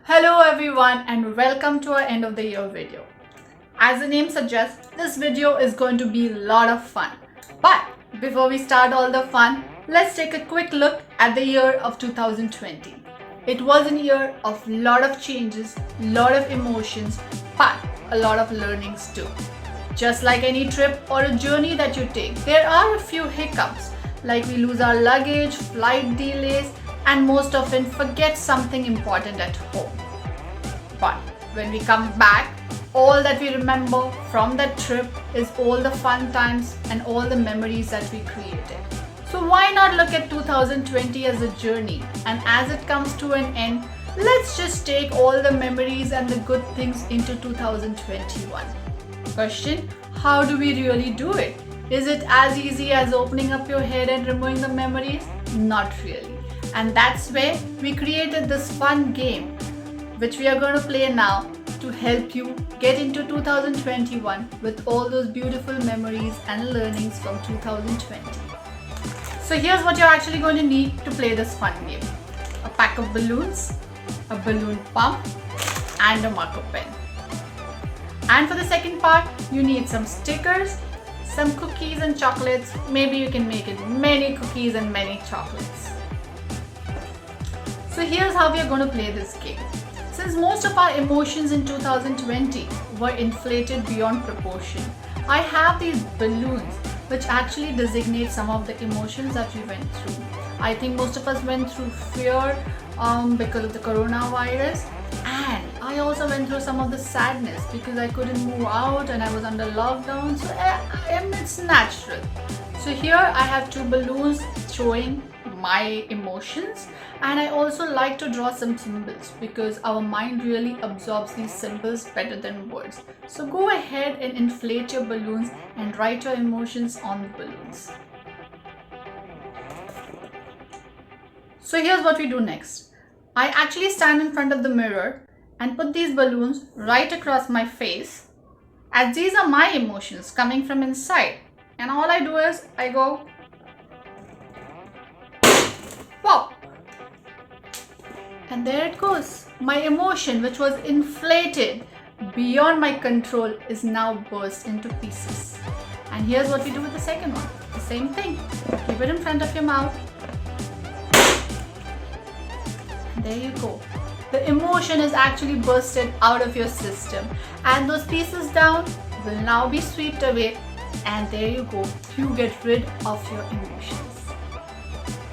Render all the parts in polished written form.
Hello everyone and welcome to our end of the year video. As the name suggests, this video is going to be a lot of fun. But before we start all the fun, let's take a quick look at the year of 2020. It was a year of lot of changes, lot of emotions, but a lot of learnings too. Just like any trip or a journey that you take, there are a few hiccups, like we lose our luggage, flight delays, and most often forget something important at home. But when we come back, all that we remember from that trip is all the fun times and all the memories that we created. So why not look at 2020 as a journey, and as it comes to an end, let's just take all the memories and the good things into 2021. Question: how do we really do it? Is it as easy as opening up your head and removing the memories? Not really. And that's where we created this fun game, which we are going to play now to help you get into 2021 with all those beautiful memories and learnings from 2020. So here's what you're actually going to need to play this fun game: a pack of balloons, a balloon pump, and a marker pen. And for the second part, you need some stickers, some cookies and chocolates. Maybe you can make it many cookies and many chocolates. So here's how we are going to play this game. Since most of our emotions in 2020 were inflated beyond proportion, I have these balloons which actually designate some of the emotions that we went through. I think most of us went through fear because of the coronavirus, and I also went through some of the sadness because I couldn't move out and I was under lockdown, so it's natural. So here I have two balloons showing my emotions, and I also like to draw some symbols because our mind really absorbs these symbols better than words. So go ahead and inflate your balloons and write your emotions on the balloons. So here's what we do next. I actually stand in front of the mirror and put these balloons right across my face, as these are my emotions coming from inside, and all I do is I go pop, and there it goes. My emotion, which was inflated beyond my control, is now burst into pieces. And here's what we do with the second one. The same thing. Keep it in front of your mouth. And there you go. The emotion is actually bursted out of your system, and those pieces down will now be swept away, and there you go. You get rid of your emotions.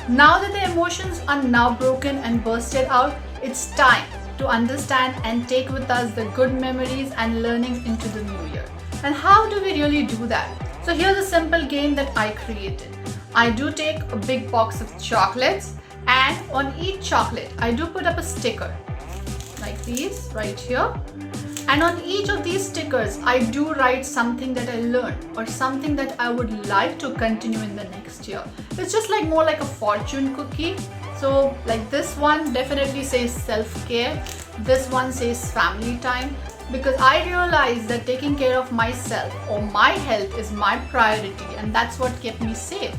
Now that the emotions are now broken and bursted out, it's time to understand and take with us the good memories and learnings into the new year. And how do we really do that? So here's a simple game that I created. I do take a big box of chocolates, and on each chocolate I do put up a sticker like these right here. And on each of these stickers, I do write something that I learned or something that I would like to continue in the next year. It's just like more like a fortune cookie. So like this one definitely says self-care. This one says family time, because I realized that taking care of myself or my health is my priority, and that's what kept me safe.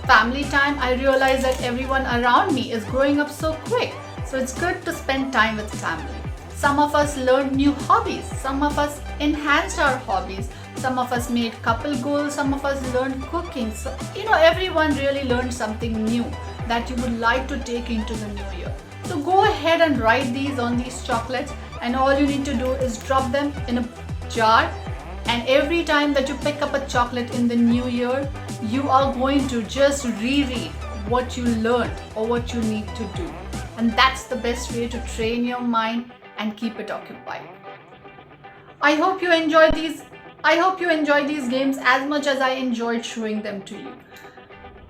Family time, I realized that everyone around me is growing up so quick, so it's good to spend time with family. Some of us learned new hobbies, some of us enhanced our hobbies, some of us made couple goals, some of us learned cooking. So, everyone really learned something new that you would like to take into the new year. So go ahead and write these on these chocolates, and all you need to do is drop them in a jar, and every time that you pick up a chocolate in the new year, you are going to just reread what you learned or what you need to do. And that's the best way to train your mind and keep it occupied. I hope you enjoy these games as much as I enjoyed showing them to you.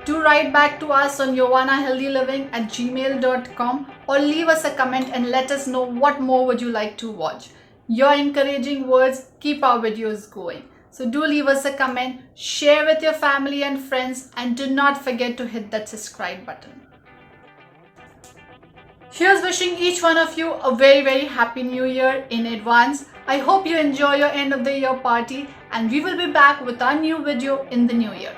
Do write back to us on yovanahealthyliving@gmail.com, or leave us a comment and let us know what more would you like to watch. Your encouraging words keep our videos going. So do leave us a comment, share with your family and friends, and do not forget to hit that subscribe button. Here's wishing each one of you a very, very happy new year in advance. I hope you enjoy your end of the year party, and we will be back with our new video in the new year.